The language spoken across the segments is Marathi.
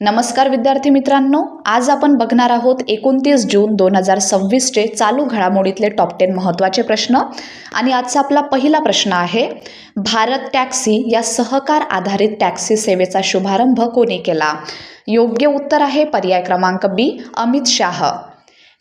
नमस्कार विद्यार्थी मित्रांनो, आज आपण बघणार आहोत 29 जून 2026 चे चालू घडामोडीतले टॉप 10 महत्त्वाचे प्रश्न। आणि आजचा आपला पहिला प्रश्न आहे, भारत टॅक्सी या सहकार आधारित टॅक्सी सेवेचा शुभारंभ कोणी केला? योग्य उत्तर आहे पर्याय क्रमांक बी, अमित शाह।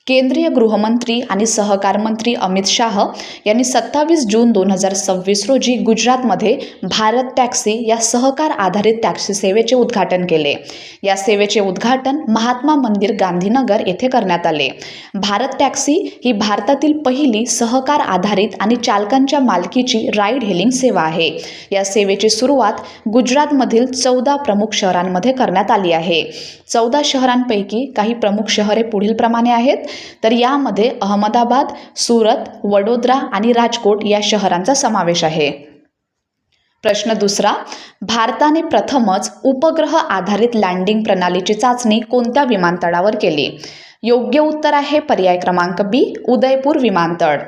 केंद्रीय गृहमंत्री आणि सहकार मंत्री अमित शाह यांनी 27 जून 2026 रोजी गुजरातमध्ये भारत टॅक्सी या सहकार आधारित टॅक्सी सेवेचे उद्घाटन केले। या सेवेचे उद्घाटन महात्मा मंदिर गांधीनगर येथे करण्यात आले। भारत टॅक्सी ही भारतातील पहिली सहकार आधारित आणि चालकांच्या मालकीची राईड हेलिंग सेवा आहे। या सेवेची सुरुवात गुजरातमधील 14 प्रमुख शहरांमध्ये करण्यात आली आहे। 14 शहरांपैकी काही प्रमुख शहरे पुढीलप्रमाणे आहेत, तर यामध्ये अहमदाबाद, सुरत, वडोदरा आणि राजकोट या शहरांचा समावेश आहे। प्रश्न दुसरा, भारताने प्रथमच उपग्रह आधारित लँडिंग प्रणालीची चाचणी कोणत्या विमानतळावर केली? योग्य उत्तर आहे पर्याय क्रमांक बी, उदयपूर विमानतळ।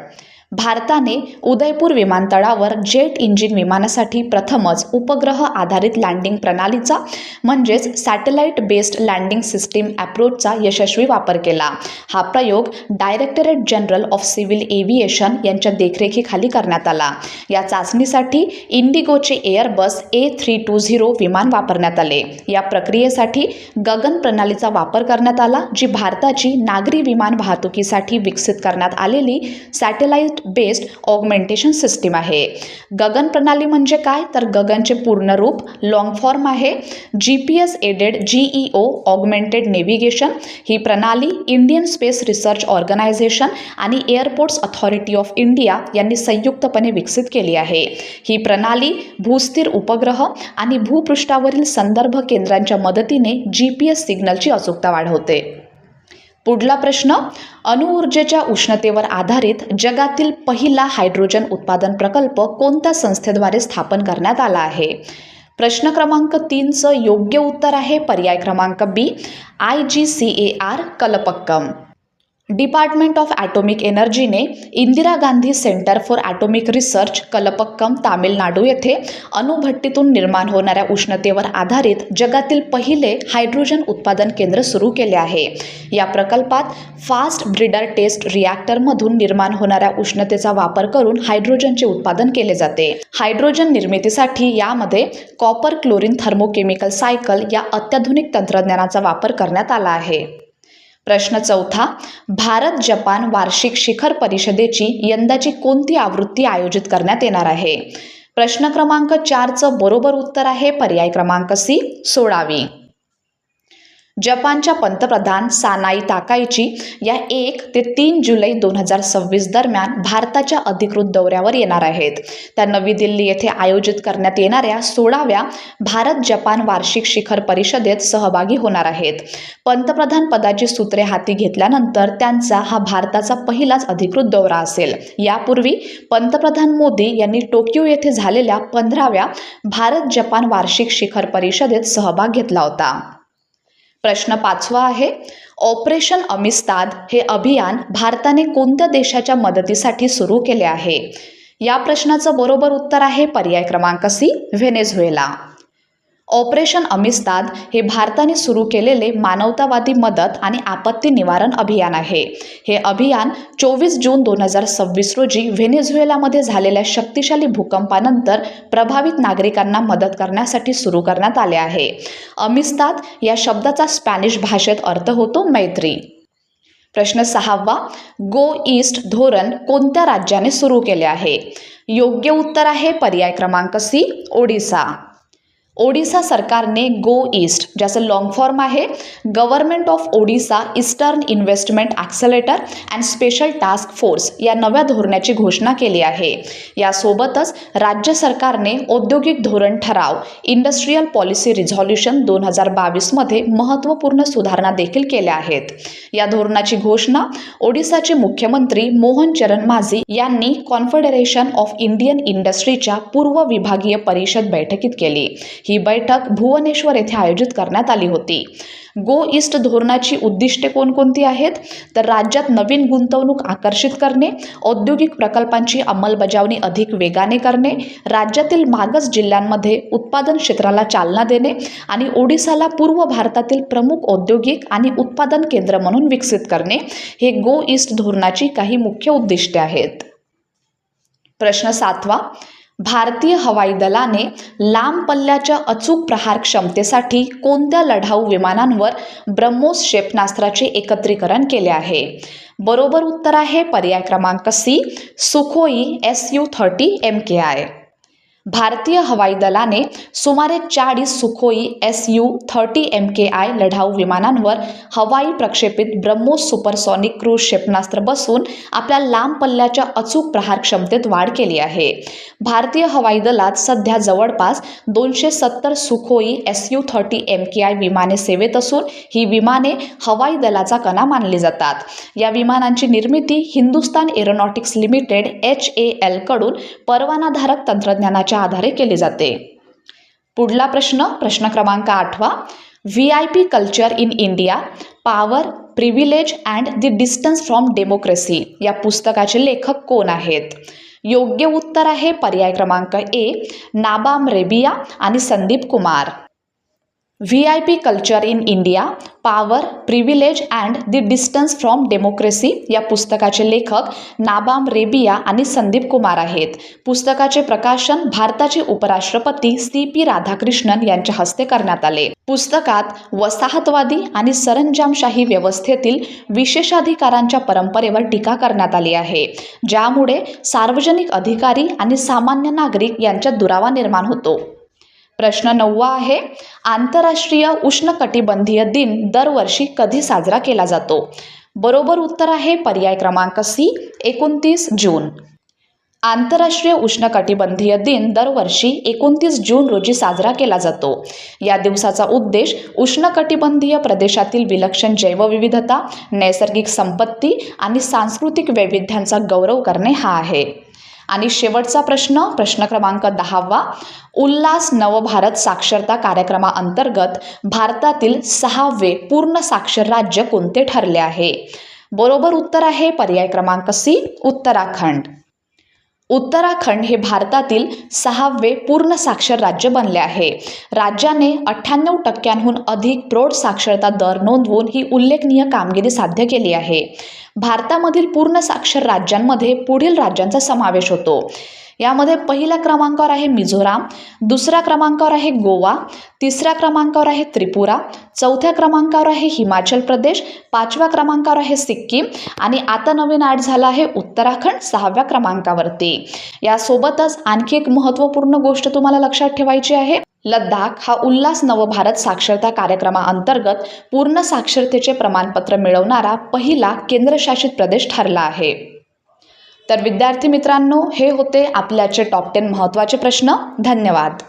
भारताने उदयपूर विमानतळावर जेट इंजिन विमानासाठी प्रथमच उपग्रह आधारित लँडिंग प्रणालीचा म्हणजेच सॅटेलाइट बेस्ड लँडिंग सिस्टीम अप्रोचचा यशस्वी वापर केला। हा प्रयोग directorate general of civil aviation यांच्या देखरेखीखाली करण्यात आला। या चाचणीसाठी इंडिगोचे एअरबस A320 विमान वापरण्यात आले। या प्रक्रियेसाठी गगन प्रणालीचा वापर करण्यात आला, जी भारताची नागरी विमान वाहतुकीसाठी विकसित करण्यात आलेली सॅटेलाइट बेस्ड ऑगमेंटेशन सिस्टीम आहे। गगन प्रणाली म्हणजे काय, तर गगनचे पूर्ण रूप लॉंग फॉर्म आहे GPS aided GEO augmented navigation. ही प्रणाली इंडियन स्पेस रिसर्च ऑर्गनायझेशन आणि एअरपोर्ट्स अथॉरिटी ऑफ इंडिया यांनी संयुक्तपणे विकसित केली आहे। ही प्रणाली भूस्थिर उपग्रह आणि भूपृष्ठावरील संदर्भ केंद्रांच्या मदतीने GPS सिग्नलची अचूकता वाढवते। पुढला प्रश्न, अणुऊर्जेच्या उष्णतेवर आधारित जगातील पहिला हायड्रोजन उत्पादन प्रकल्प कोणत्या संस्थेद्वारे स्थापन करण्यात आला आहे? प्रश्न क्रमांक 3चं योग्य उत्तर आहे पर्याय क्रमांक B, IGCAR Kalpakkam. Department of atomic एनर्जीने Indira Gandhi centre for atomic research Kalpakkam Tamil Nadu येथे अणुभट्टीतून निर्माण होणाऱ्या उष्णतेवर आधारित जगातील पहिले हायड्रोजन उत्पादन केंद्र सुरू केले आहे। या प्रकल्पात फास्ट ब्रीडर टेस्ट रिॲक्टरमधून निर्माण होणाऱ्या उष्णतेचा वापर करून हायड्रोजनचे उत्पादन केले जाते। हायड्रोजन निर्मितीसाठी यामध्ये कॉपर क्लोरीन थर्मोकेमिकल सायकल या अत्याधुनिक तंत्रज्ञानाचा वापर करण्यात आला आहे। प्रश्न चौथा, भारत जपान वार्षिक शिखर परिषदेची यंदाची कोणती आवृत्ती आयोजित करण्यात येणार आहे? प्रश्न क्रमांक 4चं बरोबर उत्तर आहे पर्याय क्रमांक सी, 16वी। जपानच्या पंतप्रधान सानाई ताकाइची या 1 ते 3 जुलै 2026 दरम्यान भारताच्या अधिकृत दौऱ्यावर येणार आहेत। त्या नवी दिल्ली येथे आयोजित करण्यात येणाऱ्या 16व्या भारत जपान वार्षिक शिखर परिषदेत सहभागी होणार आहेत। पंतप्रधान पदाची सूत्रे हाती घेतल्यानंतर त्यांचा हा भारताचा पहिलाच अधिकृत दौरा असेल। यापूर्वी पंतप्रधान मोदी यांनी टोकियो येथे झालेल्या 15व्या भारत जपान वार्षिक शिखर परिषदेत सहभाग घेतला होता। प्रश्न 5वा आहे, ऑपरेशन अमिस्ताद हे अभियान भारताने कोणत्या देशाच्या मदतीसाठी सुरू केले आहे? या प्रश्नाचं बरोबर उत्तर आहे पर्याय क्रमांक सी, व्हेनेझुएला। ऑपरेशन अमिस्ताद हे भारताने सुरू केलेले मानवतावादी मदत आणि आपत्ती निवारण अभियान आहे। हे अभियान 24 जून 2026 रोजी व्हेनेझुएलामध्ये झालेल्या शक्तिशाली भूकंपानंतर प्रभावित नागरिकांना मदत करण्यासाठी सुरू करण्यात आले आहे। अमिस्ताद या शब्दाचा स्पॅनिश भाषेत अर्थ होतो मैत्री। प्रश्न 6वा, गो ईस्ट धोरण कोणत्या राज्याने सुरू केले आहे? योग्य उत्तर आहे पर्याय क्रमांक सी, ओडिसा। ओडिसा सरकारने गो ईस्ट, ज्याचं लॉंग फॉर्म आहे government of Odisha eastern investment accelerator and special task force या नव्या धोरणाची घोषणा केली आहे। यासोबतच राज्य सरकारने औद्योगिक धोरण ठराव इंडस्ट्रियल पॉलिसी रिझॉल्युशन 2022 मध्ये महत्त्वपूर्ण सुधारणा देखील केल्या आहेत। या धोरणाची घोषणा ओडिसाचे मुख्यमंत्री मोहन चरण माझी यांनी कॉन्फेडरेशन ऑफ इंडियन इंडस्ट्रीच्या पूर्व विभागीय परिषद बैठकीत केली। ही बैठक भुवनेश्वर येथे आयोजित करण्यात आली होती. गो ईस्ट धोरणाची उद्दिष्टे कोणकोणती आहेत? तर राज्यात नवीन गुंतवणूक आकर्षित करणे, औद्योगिक प्रकल्पांची अंमलबजावणी अधिक वेगाने करणे, राज्यातील मागास जिल्ह्यांमध्ये उत्पादन क्षेत्राला चालना देणे आणि ओडिसाला पूर्व भारतातील प्रमुख औद्योगिक आणि उत्पादन केंद्र म्हणून विकसित करणे हे गो ईस्ट धोरणाची काही मुख्य उद्दिष्टे आहेत. प्रश्न 7. भारतीय हवाई दलाने लांब पल्ल्याच्या अचूक प्रहार क्षमतेसाठी कोणत्या लढाऊ विमानांवर ब्रह्मोस क्षेपणास्त्राचे एकत्रीकरण केले आहे? बरोबर उत्तर आहे पर्याय क्रमांक सी, सुखोई Su-30 MKI. भारतीय हवाई दलाने सुमारे 40 सुखोई Su-30 MKI लढाऊ विमानांवर हवाई प्रक्षेपित ब्रह्मोस सुपरसॉनिक क्रूज क्षेपणास्त्र बसवून आपल्या लांब पल्ल्याच्या अचूक प्रहार क्षमतेत वाढ केली आहे. भारतीय हवाई दलात सध्या जवळपास 270 सुखोई Su-30 MKI विमाने सेवेत असून ही विमाने हवाई दलाचा कणा मानली जातात. या विमानांची निर्मिती हिंदुस्तान एरोनॉटिक्स लिमिटेड HAL कडून परवानाधारक तंत्रज्ञानाच्या आधारे केली जाते. पुढला प्रश्न क्रमांक 8. VIP culture in India, power, privilege and the distance from democracy या पुस्तकाचे लेखक कोण आहेत? योग्य उत्तर आहे पर्याय क्रमांक ए, नाबाम रेबिया आणि Sandeep Kumar. VIP culture in India, power, privilege and the distance from democracy या पुस्तकाचे लेखक नाबाम रेबिया आणि संदीप कुमार आहेत. पुस्तकाचे प्रकाशन भारताचे उपराष्ट्रपती CP राधाकृष्णन यांच्या हस्ते करण्यात आले. पुस्तकात वसाहतवादी आणि सरंजामशाही व्यवस्थेतील विशेषाधिकारांच्या परंपरेवर टीका करण्यात आली आहे, ज्यामुळे सार्वजनिक अधिकारी आणि सामान्य नागरिक यांच्यात दुरावा निर्माण होतो. प्रश्न 9 आहे. आंतरराष्ट्रीय उष्णकटिबंधीय दिन दरवर्षी कधी साजरा केला जातो? बरोबर उत्तर आहे पर्याय क्रमांक सी, 29 जून. आंतरराष्ट्रीय उष्णकटिबंधीय दिन दरवर्षी 29 जून रोजी साजरा केला जातो. या दिवसाचा उद्देश उष्णकटिबंधीय प्रदेशातील विलक्षण जैवविविधता, नैसर्गिक संपत्ती आणि सांस्कृतिक वैविध्यांचा गौरव करणे हा आहे. आणि शेवटचा प्रश्न क्रमांक 10. उल्हास नवभारत साक्षरता कार्यक्रमाअंतर्गत भारतातील 6वे पूर्ण साक्षर राज्य कोणते ठरले आहे? बरोबर उत्तर आहे पर्याय क्रमांक सी, उत्तराखंड. उत्तराखंड हे भारतातील 6वे पूर्ण साक्षर राज्य बनले आहे. राज्याने 98% अधिक प्रौढ साक्षरता दर नोंदवून ही उल्लेखनीय कामगिरी साध्य केली आहे. भारतामधील पूर्ण साक्षर राज्यांमध्ये पुढील राज्यांचा समावेश होतो. यामध्ये पहिल्या क्रमांकावर आहे मिझोराम, दुसऱ्या क्रमांकावर आहे गोवा, तिसऱ्या क्रमांकावर आहे त्रिपुरा, चौथ्या क्रमांकावर आहे हिमाचल प्रदेश, 5व्या क्रमांकावर आहे सिक्कीम आणि आता नवीन ॲड झाला आहे उत्तराखंड 6व्या क्रमांकावरती. यासोबतच आणखी एक महत्त्वपूर्ण गोष्ट तुम्हाला लक्षात ठेवायची आहे. लडाख हा उल्हास नवभारत साक्षरता कार्यक्रमाअंतर्गत पूर्ण साक्षरतेचे प्रमाणपत्र मिळवणारा पहिला केंद्रशासित प्रदेश ठरला आहे. तर विद्यार्थी मित्रांनो, हे होते आपल्याचे टॉप 10 महत्त्वाचे प्रश्न. धन्यवाद.